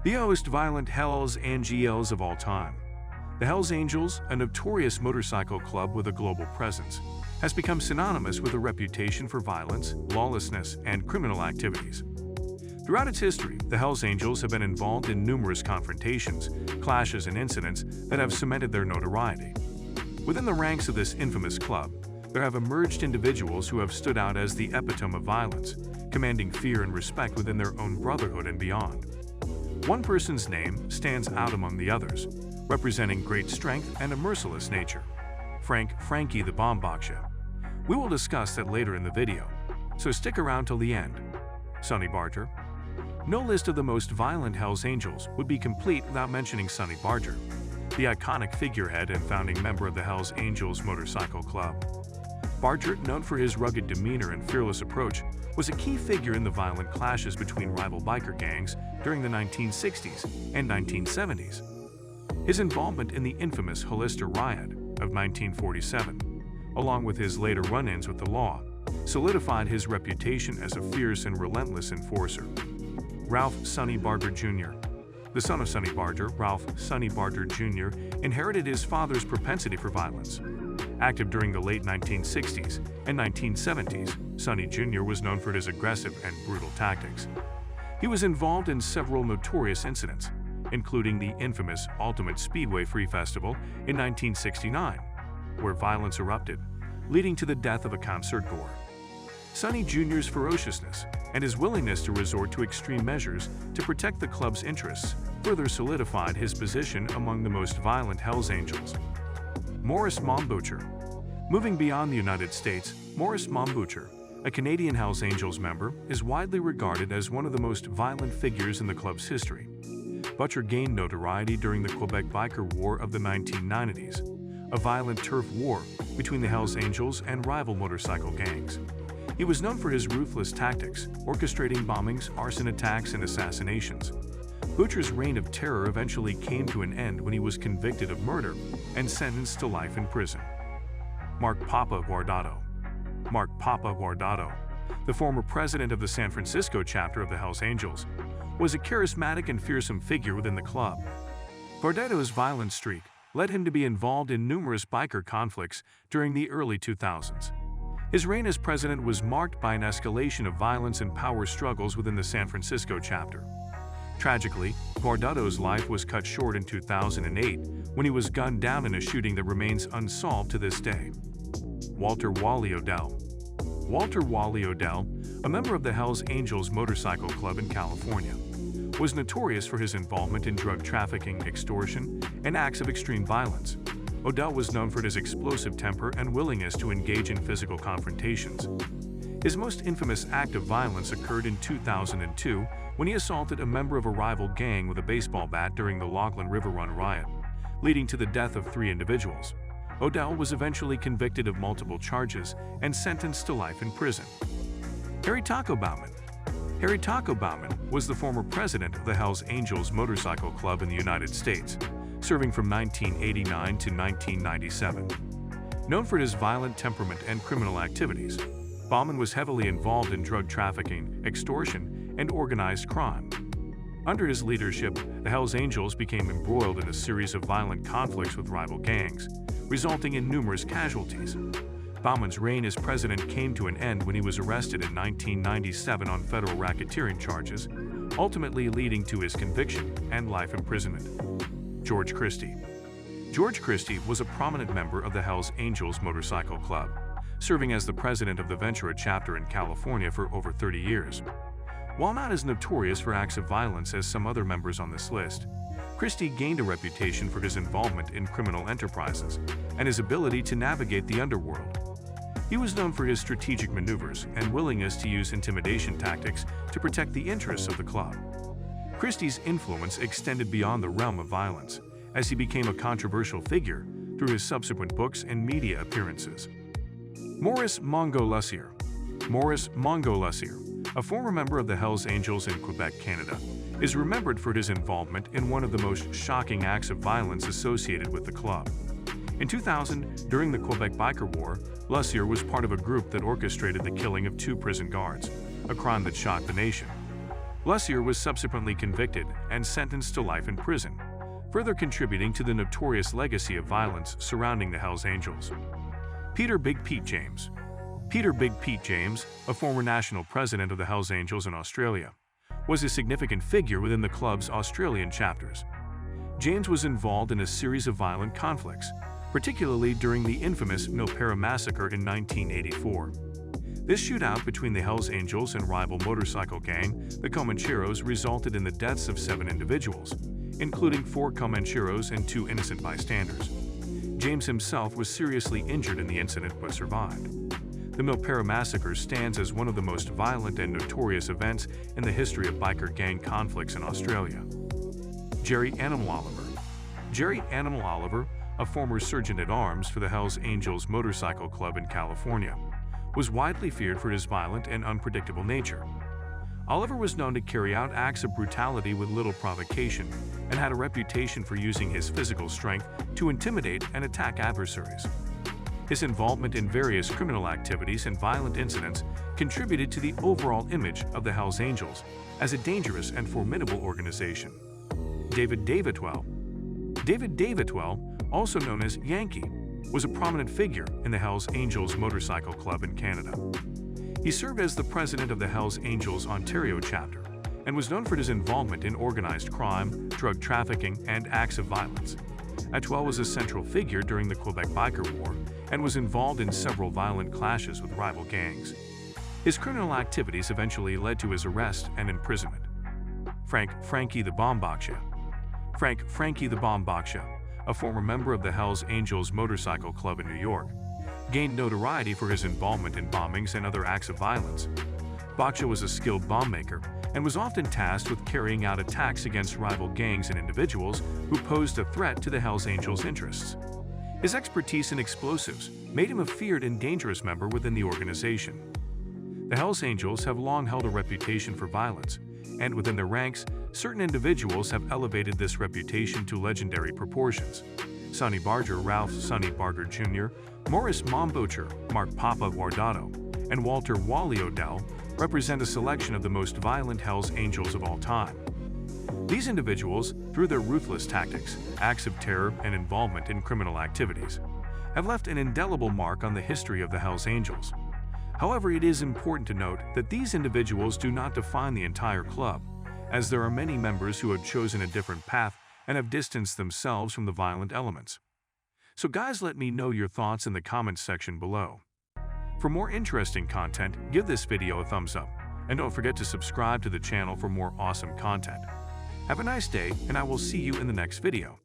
The most violent Hells Angels of all time. The Hells Angels, a notorious motorcycle club with a global presence, has become synonymous with a reputation for violence, lawlessness, and criminal activities. Throughout its history, the Hells Angels have been involved in numerous confrontations, clashes, and incidents that have cemented their notoriety. Within the ranks of this infamous club, there have emerged individuals who have stood out as the epitome of violence, commanding fear and respect within their own brotherhood and beyond. One person's name stands out among the others, representing great strength and a merciless nature: Frankie the Bomb Boccia. We will discuss that later in the video, so stick around till the end. Sonny Barger. No list of the most violent Hells Angels would be complete without mentioning Sonny Barger, the iconic figurehead and founding member of the Hells Angels Motorcycle Club. Barger, known for his rugged demeanor and fearless approach, was a key figure in the violent clashes between rival biker gangs during the 1960s and 1970s. His involvement in the infamous Hollister Riot of 1947, along with his later run-ins with the law, solidified his reputation as a fierce and relentless enforcer. Ralph Sonny Barger Jr. The son of Sonny Barger, Ralph Sonny Barger Jr. inherited his father's propensity for violence. Active during the late 1960s and 1970s, Sonny Jr. was known for his aggressive and brutal tactics. He was involved in several notorious incidents, including the infamous Ultimate Speedway Free Festival in 1969, where violence erupted, leading to the death of a concert-goer. Sonny Jr.'s ferociousness and his willingness to resort to extreme measures to protect the club's interests further solidified his position among the most violent Hells Angels. Maurice Boucher. Moving beyond the United States, Maurice Boucher, a Canadian Hells Angels member, is widely regarded as one of the most violent figures in the club's history. Boucher gained notoriety during the Quebec Biker War of the 1990s, a violent turf war between the Hells Angels and rival motorcycle gangs. He was known for his ruthless tactics, orchestrating bombings, arson attacks, and assassinations. Boucher's reign of terror eventually came to an end when he was convicted of murder and sentenced to life in prison. Mark Papa Guardado. Mark Papa Guardado, the former president of the San Francisco chapter of the Hells Angels, was a charismatic and fearsome figure within the club. Guardado's violent streak led him to be involved in numerous biker conflicts during the early 2000s. His reign as president was marked by an escalation of violence and power struggles within the San Francisco chapter. Tragically, Guardado's life was cut short in 2008 when he was gunned down in a shooting that remains unsolved to this day. Wally Odell. Wally Odell, a member of the Hells Angels Motorcycle Club in California, was notorious for his involvement in drug trafficking, extortion, and acts of extreme violence. Odell was known for his explosive temper and willingness to engage in physical confrontations. His most infamous act of violence occurred in 2002 when he assaulted a member of a rival gang with a baseball bat during the Lachlan River Run riot, leading to the death of 3 individuals. Odell was eventually convicted of multiple charges and sentenced to life in prison. Harry Taco Bowman. Harry Taco Bowman was the former president of the Hells Angels Motorcycle Club in the United States, serving from 1989 to 1997. Known for his violent temperament and criminal activities, Bowman was heavily involved in drug trafficking, extortion, and organized crime. Under his leadership, the Hells Angels became embroiled in a series of violent conflicts with rival gangs, resulting in numerous casualties. Bowman's reign as president came to an end when he was arrested in 1997 on federal racketeering charges, ultimately leading to his conviction and life imprisonment. George Christie. George Christie was a prominent member of the Hells Angels Motorcycle Club, serving as the president of the Ventura chapter in California for over 30 years. While not as notorious for acts of violence as some other members on this list, Christie gained a reputation for his involvement in criminal enterprises and his ability to navigate the underworld. He was known for his strategic maneuvers and willingness to use intimidation tactics to protect the interests of the club. Christie's influence extended beyond the realm of violence, as he became a controversial figure through his subsequent books and media appearances. Maurice Mongol. Maurice Mongol, a former member of the Hells Angels in Quebec, Canada, is remembered for his involvement in one of the most shocking acts of violence associated with the club. In 2000, during the Quebec Biker War, Lussier was part of a group that orchestrated the killing of 2 prison guards, a crime that shocked the nation. Boucher was subsequently convicted and sentenced to life in prison, further contributing to the notorious legacy of violence surrounding the Hells Angels. Peter Big Pete James. Peter Big Pete James, a former national president of the Hells Angels in Australia, was a significant figure within the club's Australian chapters. James was involved in a series of violent conflicts, particularly during the infamous Milpera massacre in 1984. This shootout between the Hells Angels and rival motorcycle gang, the Comancheros, resulted in the deaths of 7 individuals, including 4 Comancheros and 2 innocent bystanders. James himself was seriously injured in the incident but survived. The Milpera massacre stands as one of the most violent and notorious events in the history of biker gang conflicts in Australia. Jerry Animal Oliver. Jerry Animal Oliver, a former sergeant-at-arms for the Hells Angels Motorcycle Club in California, was widely feared for his violent and unpredictable nature. Oliver was known to carry out acts of brutality with little provocation and had a reputation for using his physical strength to intimidate and attack adversaries. His involvement in various criminal activities and violent incidents contributed to the overall image of the Hells Angels as a dangerous and formidable organization. David Atwell. David Atwell, also known as Yankee, was a prominent figure in the Hells Angels Motorcycle Club in Canada. He served as the president of the Hells Angels Ontario chapter and was known for his involvement in organized crime, drug trafficking, and acts of violence. Atwell was a central figure during the Quebec Biker War and was involved in several violent clashes with rival gangs. His criminal activities eventually led to his arrest and imprisonment. Frankie the Bomb Boccia. Frankie the Bomb Boccia, a former member of the Hells Angels Motorcycle Club in New York, gained notoriety for his involvement in bombings and other acts of violence. Boccia was a skilled bomb maker and was often tasked with carrying out attacks against rival gangs and individuals who posed a threat to the Hells Angels' interests. His expertise in explosives made him a feared and dangerous member within the organization. The Hells Angels have long held a reputation for violence, and within their ranks, certain individuals have elevated this reputation to legendary proportions. Sonny Barger, Ralph Sonny Barger Jr., Maurice Boucher, Mark Papa Guardado, and Walter Wally Odell represent a selection of the most violent Hells Angels of all time. These individuals, through their ruthless tactics, acts of terror, and involvement in criminal activities, have left an indelible mark on the history of the Hells Angels. However, it is important to note that these individuals do not define the entire club, as there are many members who have chosen a different path and have distanced themselves from the violent elements. So guys, let me know your thoughts in the comments section below. For more interesting content, give this video a thumbs up, and don't forget to subscribe to the channel for more awesome content. Have a nice day, and I will see you in the next video.